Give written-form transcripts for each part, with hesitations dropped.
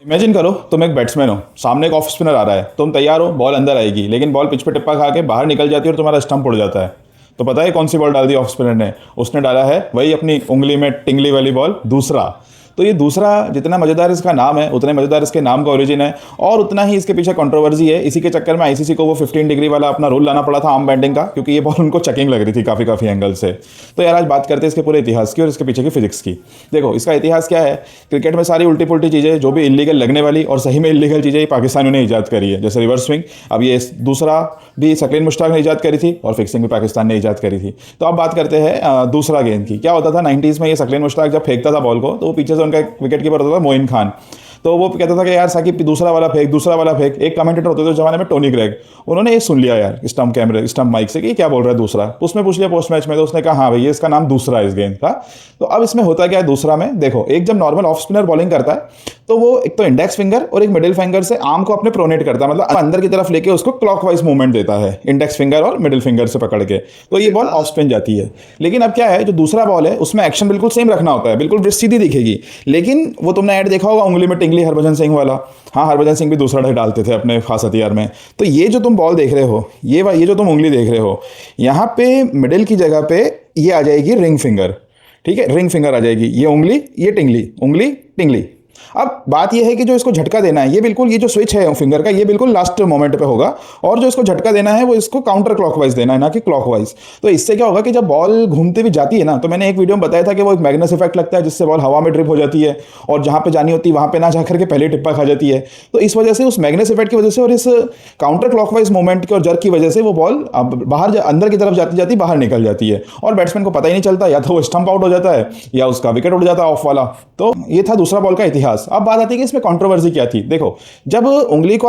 Imagine करो तुम एक बैट्समैन हो, सामने एक ऑफ स्पिनर आ रहा है, तुम तैयार हो, बॉल अंदर आएगी, लेकिन बॉल पिच पे टिप्पा खा के बाहर निकल जाती है और तुम्हारा स्टंप उड़ जाता है। तो पता है कौन सी बॉल डाल दी ऑफ स्पिनर ने? उसने डाला है वही अपनी उंगली में टिंगली वाली बॉल, दूसरा। तो ये दूसरा जितना मज़ेदार इसका नाम है उतने मज़ेदार इसके नाम का ओरिजिन है, और उतना ही इसके पीछे कंट्रोवर्सी है। इसी के चक्कर में आईसीसी को वो 15 डिग्री वाला अपना रूल लाना पड़ा था आर्म बैंडिंग का, क्योंकि ये बॉल उनको चेकिंग लग रही थी काफ़ी एंगल से। तो यार आज बात करते हैं इसके पूरे इतिहास की और इसके पीछे की फिजिक्स की। देखो इसका इतिहास क्या है। क्रिकेट में सारी उल्टी पुल्टी चीज़ें जो भी इलीगल लगने वाली और सही में इलीगल चीज़ें पाकिस्तानियों ने ईजाद करी है, जैसे रिवर्स स्विंग। अब ये दूसरा भी शकील मुश्ताक ने ईजाद करी थी और फिक्सिंग भी पाकिस्तान ने ईजाद करी थी। तो अब बात करते हैं दूसरा गेंद की। क्या होता था 90s में, ये शकील मुश्ताक जब फेंकता था बॉल को तो वो पीछे से उनका विकेट कीपर होता था मोइन खान। तो वो कहता था कि यार साकिब दूसरा वाला फेंक, दूसरा वाला फेंक। एक कमेंटेटर होते थे उस जमाने में टोनी ग्रेग, उन्होंने ये सुन लिया यार स्टंप माइक से कि क्या बोल रहा है दूसरा। तो उसमें पूछ लिया पोस्ट मैच में, तो उसने कहा हाँ भाई ये इसका नाम दूसरा है इस गेंद का। तो अब इसमें होता क्या है दूसरा में, देखो एक जब नॉर्मल ऑफ स्पिनर बॉलिंग करता है तो वो एक तो इंडेक्स फिंगर और एक मिडिल फिंगर से आर्म को अपने प्रोनेट करता है, मतलब अंदर की तरफ लेके उसको क्लॉकवाइज मूवमेंट देता है, इंडेक्स फिंगर और मिडिल फिंगर से पकड़ के। तो ये बॉल ऑफ स्पिन जाती है। लेकिन अब क्या है, जो दूसरा बॉल है उसमें एक्शन बिल्कुल सेम रखना होता है, बिल्कुल वृत्त सीधी दिखेगी। लेकिन वो तुमने ऐड देखा होगा उंगली में टिंगली हरभजन सिंह वाला। हाँ, हरभजन सिंह भी दूसरा ढह डालते थे अपने खास हथियार में। तो ये जो तुम बॉल देख रहे हो, ये जो तुम उंगली देख रहे हो, यहाँ पे मिडिल की जगह पे ये आ जाएगी रिंग फिंगर। ठीक है, रिंग फिंगर आ जाएगी। ये उंगली, ये टिंगली, उंगली टिंगली। अब बात यह है कि जो इसको झटका देना है, ये बिल्कुल ये जो स्विच है फिंगर का, ये बिल्कुल लास्ट मोमेंट पे होगा, और जो इसको झटका देना है वो इसको काउंटर क्लॉकवाइज देना है, ना कि क्लॉकवाइज। तो इससे क्या होगा कि जब बॉल घूमती हुई जाती है ना, तो मैंने एक वीडियो में बताया था कि वो एक मैग्नेस इफेक्ट लगता है जिससे बॉल हवा में ट्रिप हो जाती है और जहां पे जानी होती है वहां पे ना जाकर के पहले टिप्पा खा जाती है। तो इस वजह से, उस मैग्नेस इफेक्ट की वजह से और इस काउंटर क्लॉकवाइज मूवमेंट की और जर्क की वजह से वो बॉल बाहर अंदर की तरफ जाती जाती बाहर निकल जाती है और बैट्समैन को पता ही नहीं चलता, या तो वो स्टंप आउट हो जाता है या उसका विकेट उड़ जाता है ऑफ वाला। तो ये था दूसरा बॉल का इतिहास। अब बात आती है कि इसमें कंट्रोवर्सी क्या थी। देखो जब उंगली को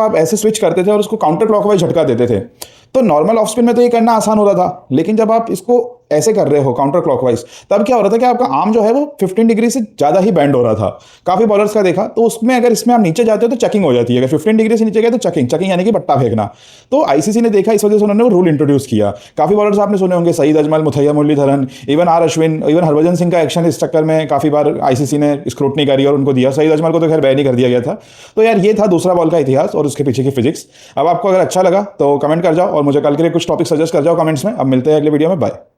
आप ऐसे स्विच करते थे और उसको काउंटर क्लॉकवाइज झटका देते थे, तो नॉर्मल ऑफ स्पिन में तो ये करना आसान हो रहा था। लेकिन जब आप इसको ऐसे कर रहे हो काउंटर क्लॉकवाइज, तब क्या हो रहा था कि आपका आर्म जो है वो 15 डिग्री से ज़्यादा ही बेंड हो रहा था। काफ़ी बॉलर्स का देखा, तो उसमें अगर इसमें आप नीचे जाते हो तो चेकिंग हो जाती है। अगर 15 डिग्री से नीचे गए तो चेकिंग यानी कि बट्टा फेंकना। तो आईसीसी ने देखा, इस वजह से उन्होंने वो रूल इंट्रोड्यूस किया। काफ़ी बॉलर्स आपने सुने होंगे, Saeed Ajmal, Muttiah Muralitharan, even R Ashwin, even Harbhajan Singh का एक्शन इस चक्कर में काफ़ी बार आईसीसी ने स्क्रूटनी करी और उनको दिया। सईद अजमल को तो खैर बैन ही कर दिया गया था। तो यार ये था दूसरा बॉल का इतिहास और उसके पीछे की फिजिक्स। अब आपको अगर अच्छा लगा तो कमेंट कर जाओ और मुझे कल के लिए कुछ टॉपिक सजेस्ट कर जाओ कमेंट्स में। अब मिलते हैं अगले वीडियो में, बाय।